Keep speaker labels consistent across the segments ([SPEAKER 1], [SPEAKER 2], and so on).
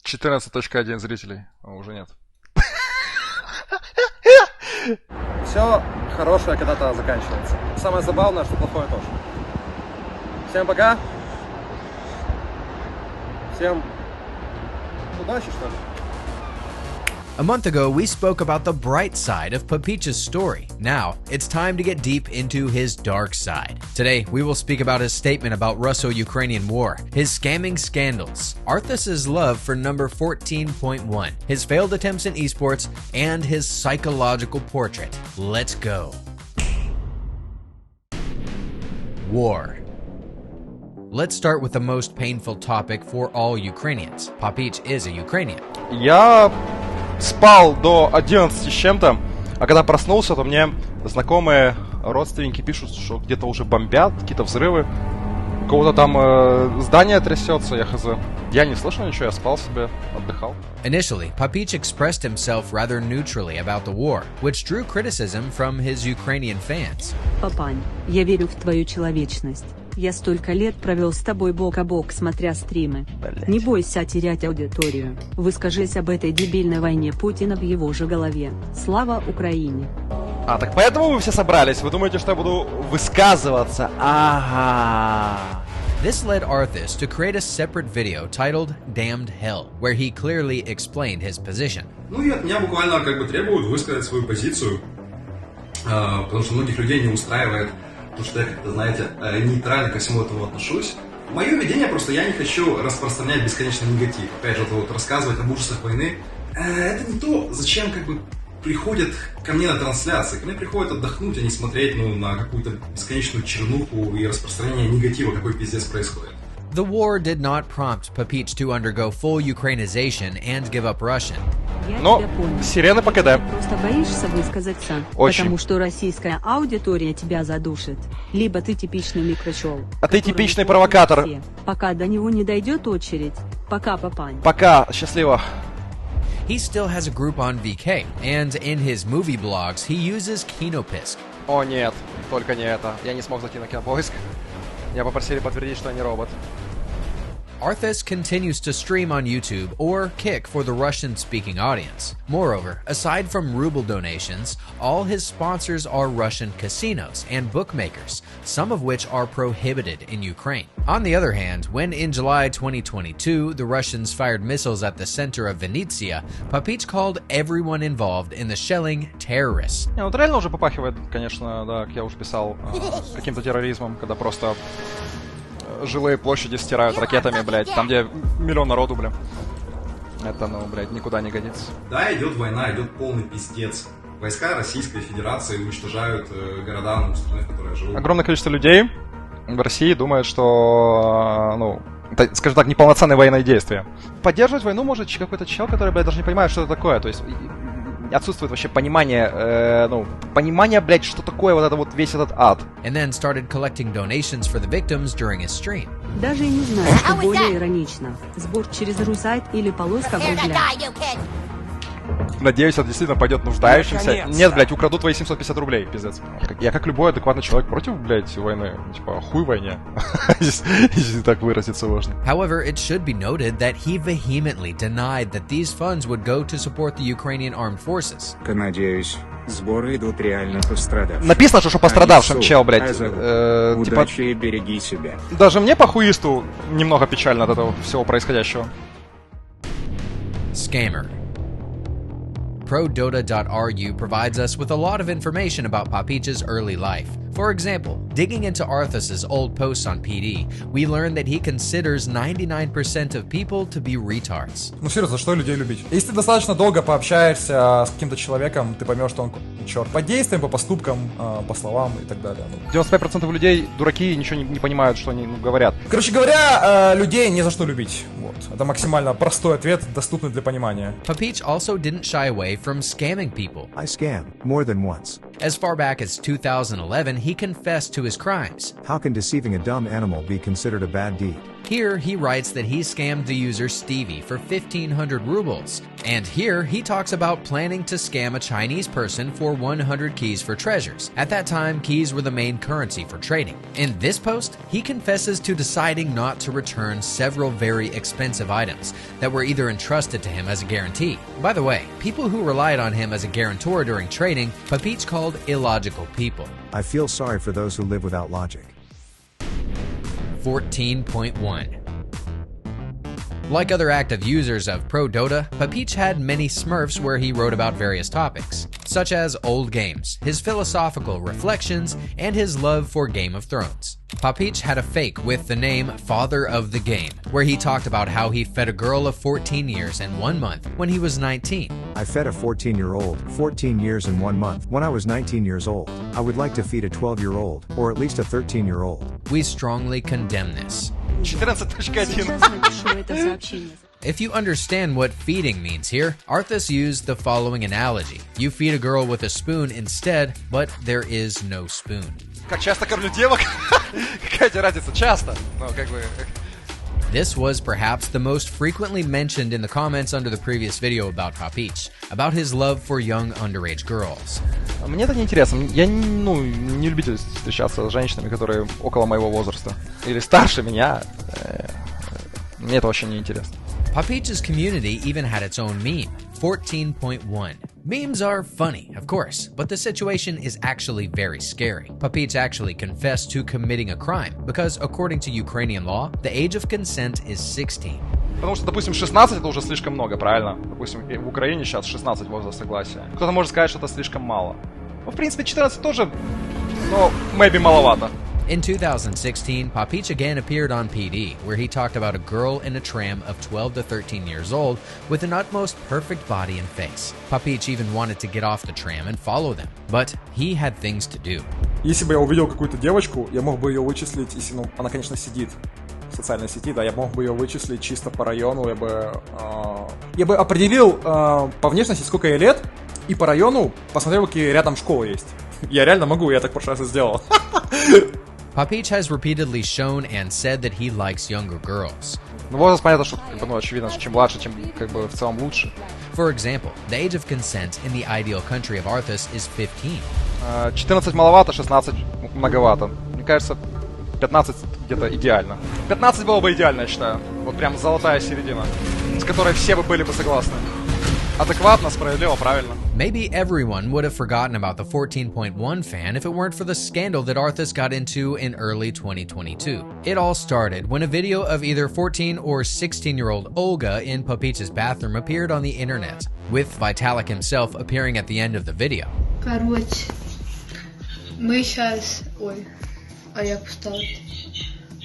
[SPEAKER 1] 14.1 зрителей. Уже нет.
[SPEAKER 2] Все хорошее когда-то заканчивается. Самое забавное, что плохое тоже. Всем пока. Всем удачи, что ли.
[SPEAKER 3] A month ago, we spoke about the bright side of Papich's story. Now, it's time to get deep into his dark side. Today, we will speak about his statement about Russo-Ukrainian war, his scamming scandals, Arthas' love for number 14.1, his failed attempts in esports, and his psychological portrait. Let's go. War. Let's start with the most painful topic for all Ukrainians. Papich is a Ukrainian.
[SPEAKER 1] Я спал до 11 с чем-то, а когда проснулся, то мне знакомые родственники пишут, что где-то уже бомбят, какие-то взрывы, у кого-то там здание трясется, я хз. Я не слышал ничего, я спал себе, отдыхал.
[SPEAKER 3] Initially, Papich expressed himself rather neutrally about the war, which drew criticism from his Ukrainian fans.
[SPEAKER 4] Папань, я верю в твою человечность. Я столько лет провел с тобой бок о бок, смотря стримы. Не бойся терять аудиторию. Выскажись об этой дебильной войне Путина в его же голове. Слава Украине!
[SPEAKER 1] А, так поэтому вы все собрались? Вы думаете, что я буду высказываться? Ага.
[SPEAKER 3] This led Arthas to create a separate video titled Damned Hell, where he clearly explained his position.
[SPEAKER 5] Ну и от меня буквально требуют высказать свою позицию, потому что многих людей не устраивает то, что я как-то, знаете, нейтрально ко всему этому отношусь. Мое видение просто, я не хочу распространять бесконечно негатив. Опять же, рассказывать об ужасах войны. Это не то, зачем приходят ко мне на трансляции. Ко мне приходят отдохнуть, а не смотреть на какую-то бесконечную чернуху и распространение негатива, какой пиздец происходит.
[SPEAKER 3] The war did not prompt Papich to undergo full Ukrainization and give up Russian.
[SPEAKER 1] Но сирены по КД.
[SPEAKER 4] Просто боишься высказаться,
[SPEAKER 1] Очень.
[SPEAKER 4] Потому что российская аудитория тебя задушит. Либо ты типичный микрочел.
[SPEAKER 1] А ты типичный провокатор.
[SPEAKER 4] Все, пока до него не дойдет очередь. Пока, папань.
[SPEAKER 1] Пока, счастливо.
[SPEAKER 3] He still has a group on VK, and in his movie blogs, he uses Kinopisk.
[SPEAKER 1] О нет, только не это. Я не смог зайти на Кинопоиск. Меня попросили подтвердить, что я не робот.
[SPEAKER 3] Arthas continues to stream on YouTube or Kick for the Russian-speaking audience. Moreover, aside from ruble donations, all his sponsors are Russian casinos and bookmakers, some of which are prohibited in Ukraine. On the other hand, when in July 2022 the Russians fired missiles at the center of Vinnytsia, Papich called everyone involved in the shelling terrorists.
[SPEAKER 1] Не, ну это реально уже попахивает, конечно, да, как я уже писал, каким-то терроризмом, когда просто жилые площади стирают ракетами, блядь, там, где миллион народу, блядь. Это, блядь, никуда не годится.
[SPEAKER 5] Да, идет война, идет полный пиздец. Войска Российской Федерации уничтожают города, страны, в которой я живу.
[SPEAKER 1] Огромное количество людей в России думает, что, это, скажем так, неполноценные военные действия. Поддерживать войну может какой-то чел, который, блядь, даже не понимает, что это такое. То есть отсутствует вообще понимание, блядь, что такое весь этот ад.
[SPEAKER 3] And then started collecting donations for the victims during his stream.
[SPEAKER 4] Даже и не знаю, что более иронично. Сбор через русайт или полоска в рублях.
[SPEAKER 1] Надеюсь, это действительно пойдет нуждающимся. Нет, блядь, украдут твои 750 рублей, пиздец. Я как любой адекватный человек против, блядь, войны. Типа, хуй войне. Если так выразиться можно.
[SPEAKER 3] However, it should be noted that he vehemently denied that these funds would go to support the Ukrainian armed forces.
[SPEAKER 6] Надеюсь, сборы идут реально пострадавшим.
[SPEAKER 1] Написано, что пострадавшим, чел, блядь.
[SPEAKER 6] Удачи и береги себя.
[SPEAKER 1] Даже мне, похуисту, немного печально от этого всего происходящего.
[SPEAKER 3] Scammer. ProDota.ru provides us with a lot of information about Papich's early life. For example, digging into Arthas' old posts on PD, we learn that he considers 99% of people to be retards.
[SPEAKER 7] Ну серьезно, за что людей любить? Если ты достаточно долго пообщаешься с каким-то человеком, ты поймешь, что он черт. По действиям, по поступкам, по словам и так далее.
[SPEAKER 1] 95% людей дураки и ничего не понимают, что они говорят.
[SPEAKER 7] Короче говоря, людей не за что любить. Вот. Это максимально простой ответ, доступный для понимания.
[SPEAKER 3] Papich also didn't shy away from scamming people.
[SPEAKER 8] I scammed more than once.
[SPEAKER 3] As far back as 2011, he confessed to his crimes.
[SPEAKER 8] How can deceiving a dumb animal be considered a bad deed?
[SPEAKER 3] Here, he writes that he scammed the user Stevie for 1,500 rubles. And here, he talks about planning to scam a Chinese person for 100 keys for treasures. At that time, keys were the main currency for trading. In this post, he confesses to deciding not to return several very expensive items that were either entrusted to him as a guarantee. By the way, people who relied on him as a guarantor during trading, Papich called illogical people.
[SPEAKER 8] I feel sorry for those who live without logic.
[SPEAKER 3] 14.1. Like other active users of Pro Dota, Papich had many smurfs where he wrote about various topics, such as old games, his philosophical reflections, and his love for Game of Thrones. Papich had a fake with the name Father of the Game, where he talked about how he fed a girl of 14 years and 1 month when he was 19.
[SPEAKER 8] I fed a 14-year-old 14 years and 1 month when I was 19 years old. I would like to feed a 12-year-old, or at least a 13-year-old.
[SPEAKER 3] We strongly condemn this.
[SPEAKER 1] 14.1.
[SPEAKER 3] If you understand what feeding means here, Arthas used the following analogy. You feed a girl with a spoon instead, but there is no spoon.
[SPEAKER 1] Как часто кормлю девок? Какая тебе разница? Часто. Ну, как бы...
[SPEAKER 3] This was perhaps the most frequently mentioned in the comments under the previous video about Papich, about his love for young underage girls.
[SPEAKER 1] Мне это не интересно. Я не любитель встречаться с женщинами, которые около моего возраста. Или старше меня. Мне это вообще не интересно.
[SPEAKER 3] Papich's community even had its own meme, 14.1. Memes are funny, of course, but the situation is actually very scary. Papich actually confessed to committing a crime, because according to Ukrainian law, the age of consent is 16.
[SPEAKER 1] Потому что, допустим, 16 это уже слишком много, правильно? Допустим, в Украине сейчас 16 возраст согласия. Кто-то может сказать, что это слишком мало. Ну, в принципе, 14 тоже, но maybe маловато.
[SPEAKER 3] In 2016, Papich again appeared on PD, where he talked about a girl in a tram of 12 to 13 years old with an utmost perfect body and face. Papich even wanted to get off the tram and follow them, but he had things to do.
[SPEAKER 7] Если бы я увидел какую-то девочку, я мог бы ее вычислить, если, она, конечно, сидит в социальной сети, да, я мог бы ее вычислить чисто по району, я бы определил по внешности, сколько ей лет, и по району посмотрел, какие рядом школы есть. Я реально могу, я так в прошлый раз и сделал.
[SPEAKER 3] Papich has repeatedly shown and said that he likes younger girls.
[SPEAKER 1] Ну, возраст, понятно, что, очевидно, что чем младше, тем, в целом лучше.
[SPEAKER 3] For example, the age of consent in the ideal country of Arthas is 15.
[SPEAKER 1] 14 маловато, 16 многовато. Мне кажется, 15 где-то идеально. 15 было бы идеально, я считаю. Вот прям золотая середина, с которой все бы были бы согласны. Адекватно, справедливо, правильно.
[SPEAKER 3] Maybe everyone would have forgotten about the 14.1 fan if it weren't for the scandal that Arthas got into in early 2022. It all started when a video of either 14 or 16-year-old Olga in Papich's bathroom appeared on the internet, with Vitalik himself appearing at the end of the video.
[SPEAKER 9] Короче, мы сейчас... Ой, а як поставити?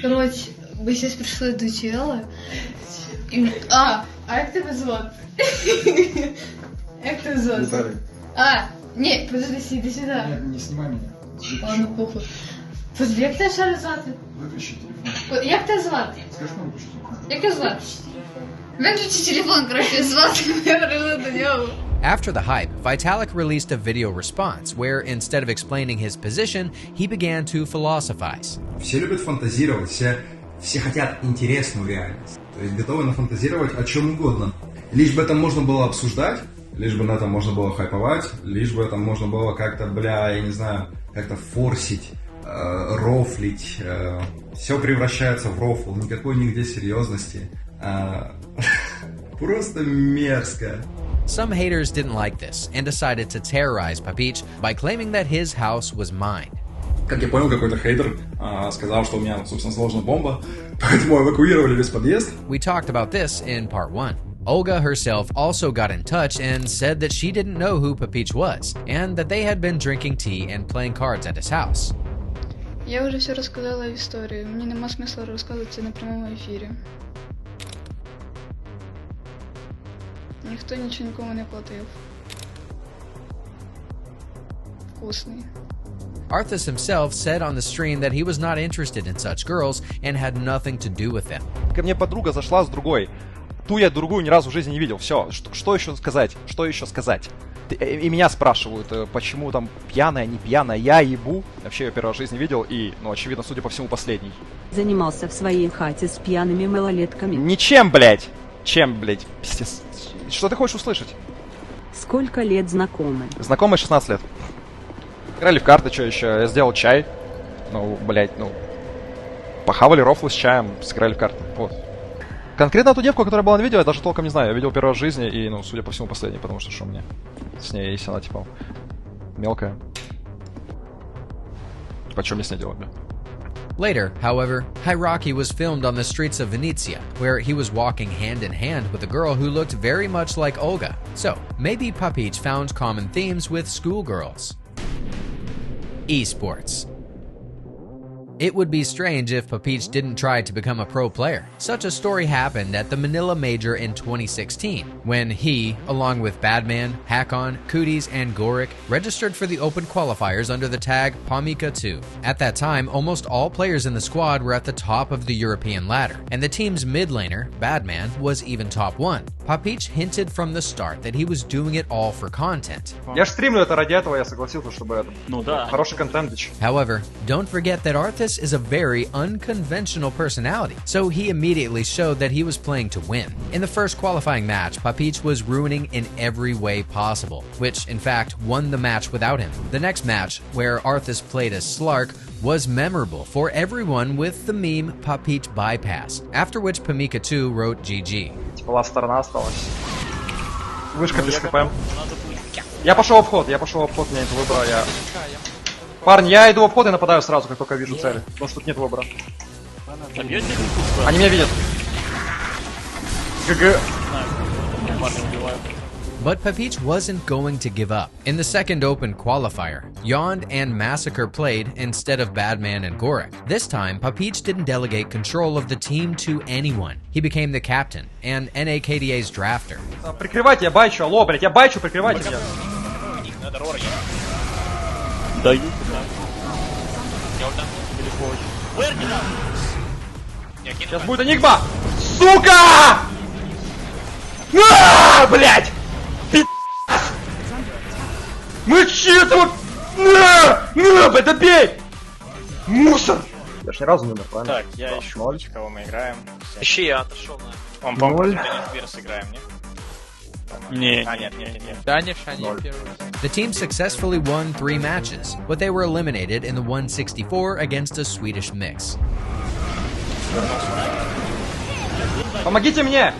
[SPEAKER 9] Короче, мы сейчас пришли до чела. А як тебе звати? Як тебе звати?
[SPEAKER 7] Виталий.
[SPEAKER 9] Не, подожди, иди сюда.
[SPEAKER 7] Не снимай меня.
[SPEAKER 9] Ладно, похуй. Подожди, як тебе ще раз звати?
[SPEAKER 7] Выключи телефон.
[SPEAKER 9] Як тебе звати?
[SPEAKER 7] Скажи, что выключи телефон.
[SPEAKER 9] Як тебе звати? Виключи телефон, короче, звати. Я прийшла до нього.
[SPEAKER 3] After the hype, Vitalik released a video response where, instead of explaining his position, he began to philosophize.
[SPEAKER 5] Все любят фантазировать, все хотят интересную реальность. То есть готовы нафантазировать о чем угодно. Лишь бы это можно было обсуждать, лишь бы на этом можно было хайповать, лишь бы это можно было как-то, я не знаю, как-то форсить, рофлить. Все превращается в рофл, никакой нигде серьезности. Просто мерзко.
[SPEAKER 3] Some haters didn't like this and decided to terrorize Papich by claiming that his house was mined.
[SPEAKER 7] Как я понял, какой-то хейтер сказал, что у меня, собственно, сложная бомба, поэтому эвакуировали весь подъезд.
[SPEAKER 3] We talked about this in part 1. Olga herself also got in touch and said that she didn't know who Papich was, and that they had been drinking tea and playing cards at his house.
[SPEAKER 9] Я уже все рассказала в истории, мне нема смысла рассказывать это на прямом эфире. Никто ничего никому не платил. Вкусный.
[SPEAKER 3] Arthas himself said on the stream that he was not interested in such girls and had nothing to do with them.
[SPEAKER 1] Ко мне подруга зашла с другой. Ту я другую ни разу в жизни не видел. Все, что еще сказать? Что еще сказать? И меня спрашивают, почему там пьяная, не пьяная. Я ебу. Вообще ее первый раз в жизни видел. И, ну, очевидно, судя по всему, последний.
[SPEAKER 4] Занимался в своей хате с пьяными малолетками.
[SPEAKER 1] Ничем, блядь. Чем, блядь? Пиздец. Что ты хочешь услышать?
[SPEAKER 4] Сколько лет знакомы?
[SPEAKER 1] Знакомые 16 лет. Играли в карты, что еще? Я сделал чай. Ну, блядь, ну... Похавали рофлы с чаем, сыграли в карты. Вот. Конкретно ту девку, которая была на видео, я даже толком не знаю. Я видел первый раз в жизни и, ну, судя по всему, последний, потому что мне с ней, если она, типа, мелкая. Типа, что мне с ней делать, бля?
[SPEAKER 3] Later, however, Hierarchy was filmed on the streets of Venezia, where he was walking hand in hand with a girl who looked very much like Olga. So, maybe Papich found common themes with schoolgirls. Esports. It would be strange if Papich didn't try to become a pro player. Such a story happened at the Manila Major in 2016, when he, along with Badman, Hakon, Cooties, and Gorik, registered for the open qualifiers under the tag Papich 2. At that time, almost all players in the squad were at the top of the European ladder, and the team's mid laner, Badman, was even top 1. Papich hinted from the start that he was doing it all for content.
[SPEAKER 7] Я ж стримлю это ради этого, я согласился, чтобы это...
[SPEAKER 10] Ну да.
[SPEAKER 7] Хороший контент.
[SPEAKER 3] However, don't forget that Arthas is a very unconventional personality, so he immediately showed that he was playing to win. In the first qualifying match, Papich was ruining in every way possible, which in fact won the match without him. The next match, where Arthas played as Slark, was memorable for everyone with the meme Papich bypass, after which Papich 2 wrote GG.
[SPEAKER 7] Типа ласт сторона осталась. Вышка без КП. Я пошел в обход, меня нет выбора, я... Парни, я иду в обход и нападаю сразу, как только вижу цели. Потому что тут нет выбора. Они меня видят. ГГ.
[SPEAKER 3] But Papich wasn't going to give up. In the second open qualifier, Yond and Massacre played instead of Badman and Gorik. This time, Papich didn't delegate control of the team to anyone. He became the captain and NAKDA's drafter.
[SPEAKER 7] Прикрывайте, я байчу, алло, блядь, я байчу, прикрывайте меня.
[SPEAKER 10] Даю.
[SPEAKER 7] Сейчас будет энигма! Сука! Блядь! Мы чьи-то вот... Это бей! Мусор! Я ж ни разу не умер, правильно?
[SPEAKER 10] Так, я ищу, кого мы играем. Ищи, я отошел на... Он, по-моему, против играем, не? Не.
[SPEAKER 3] The team successfully won 3 matches, but they were eliminated in the 164 against a Swedish mix.
[SPEAKER 7] Помогите мне!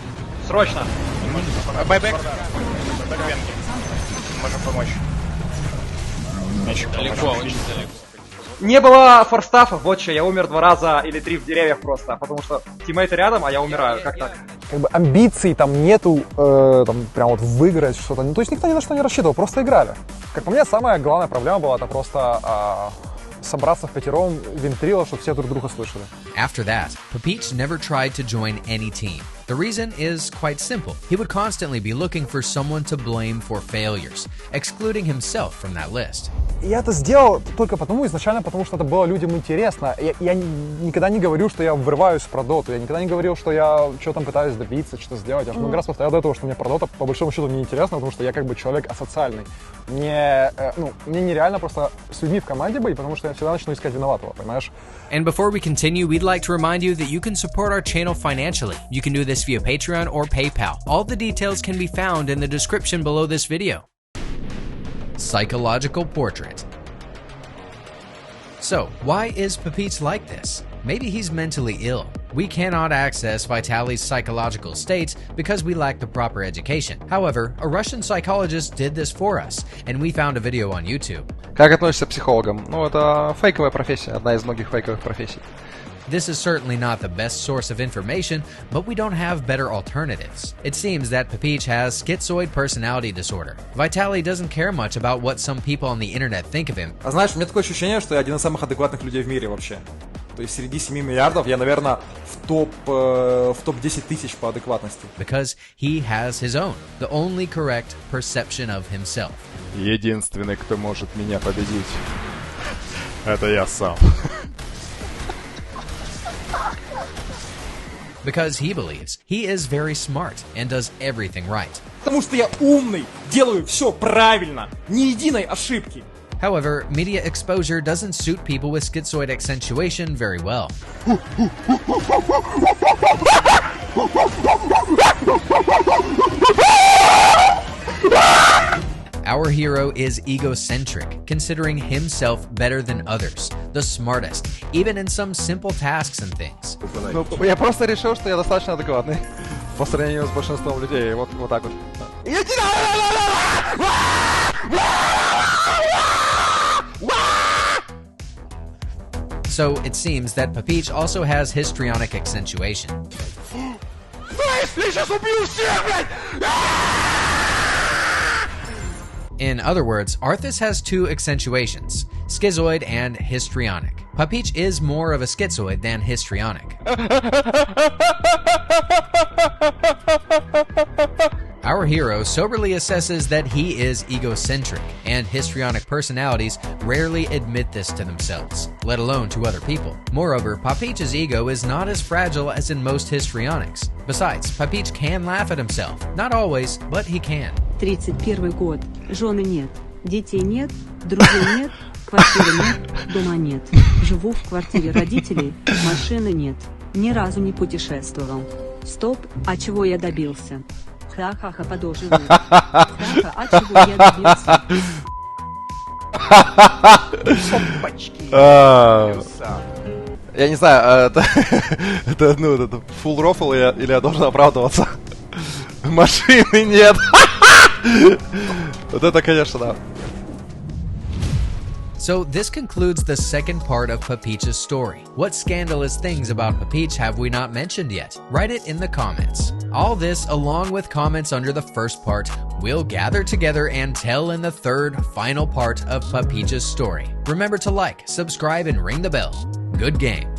[SPEAKER 7] Срочно!
[SPEAKER 10] Байбэк. Можем помочь. Далеко, очень далеко.
[SPEAKER 7] Не было форстафа, вот что, я умер 2 раза или 3 в деревьях просто, потому что тиммейты рядом, а я умираю, как так?
[SPEAKER 11] Как бы амбиций там нету, там прям вот выиграть что-то, ну, то есть никто ни на что не рассчитывал, просто играли. Как по мне, самая главная проблема была это просто собраться в пятером вентрила, чтобы все друг друга слышали.
[SPEAKER 3] After that, Papich never tried to join any team. The reason is quite simple. He would constantly be looking for someone to blame for failures, excluding himself from that list.
[SPEAKER 11] Я это сделал только изначально потому, что это было людям интересно. Я никогда не говорю, что я врываюсь в доту, я никогда не говорил, что я что там пытаюсь добиться, что сделать. Я много раз повторял до этого, что мне про дота по большому счету не интересно, потому что я как бы человек асоциальный. Мне нереально просто с людьми в команде быть, потому что я всегда начну искать виноватого, понимаешь?
[SPEAKER 3] And before we continue, we'd like to remind you that you can support our channel financially. You can do this via Patreon or PayPal. All the details can be found in the description below this video. Psychological portrait. So, why is Papich like this? Maybe he's mentally ill. We cannot access Vitaly's psychological state because we lack the proper education. However, a Russian psychologist did this for us, and we found a video on YouTube.
[SPEAKER 1] Как относишься к психологам? Ну, это фейковая профессия, одна из многих фейковых профессий.
[SPEAKER 3] This is certainly not the best source of information, but we don't have better alternatives. It seems that Papich has schizoid personality disorder. Vitaly doesn't care much about what some people on the internet think of him.
[SPEAKER 7] А знаешь, у меня такое ощущение, что я один из самых адекватных людей в мире вообще. То есть среди 7 миллиардов я, наверное, в топ 10 тысяч по адекватности.
[SPEAKER 3] Because he has his own, the only correct perception of himself.
[SPEAKER 1] Единственный, кто может меня победить, это я сам.
[SPEAKER 3] because he believes he is very smart and does everything right.
[SPEAKER 7] Потому что я умный, делаю все правильно, ни единой ошибки.
[SPEAKER 3] However, media exposure doesn't suit people with schizoid accentuation very well. Our hero is egocentric, considering himself better than others, the smartest, even in some simple tasks and things.
[SPEAKER 1] Ну, я просто решил, что я достаточно адекватный по сравнению с большинством людей. Вот так вот.
[SPEAKER 3] So it seems that Papich also has histrionic accentuation. In other words, Arthas has two accentuations, schizoid and histrionic. Papich is more of a schizoid than histrionic. Our hero soberly assesses that he is egocentric, and histrionic personalities rarely admit this to themselves, let alone to other people. Moreover, Papich's ego is not as fragile as in most histrionics. Besides, Papich can laugh at himself. Not always, but he can.
[SPEAKER 4] 31 год. Жены нет, детей нет, друзей нет, квартиры нет, дома нет. Живу в квартире родителей, машины нет. Ни разу не путешествовал. Стоп, а чего я добился? Ха-ха-ха, подоживу. Ха-ха, а чего я добился?
[SPEAKER 1] Я не знаю, это full рофл или я должен оправдываться? Машины нет. Вот это, конечно, да.
[SPEAKER 3] So this concludes the second part of Papich's story. What scandalous things about Papich have we not mentioned yet? Write it in the comments. All this, along with comments under the first part, we'll gather together and tell in the third, final part of Papich's story. Remember to like, subscribe, and ring the bell. Good game.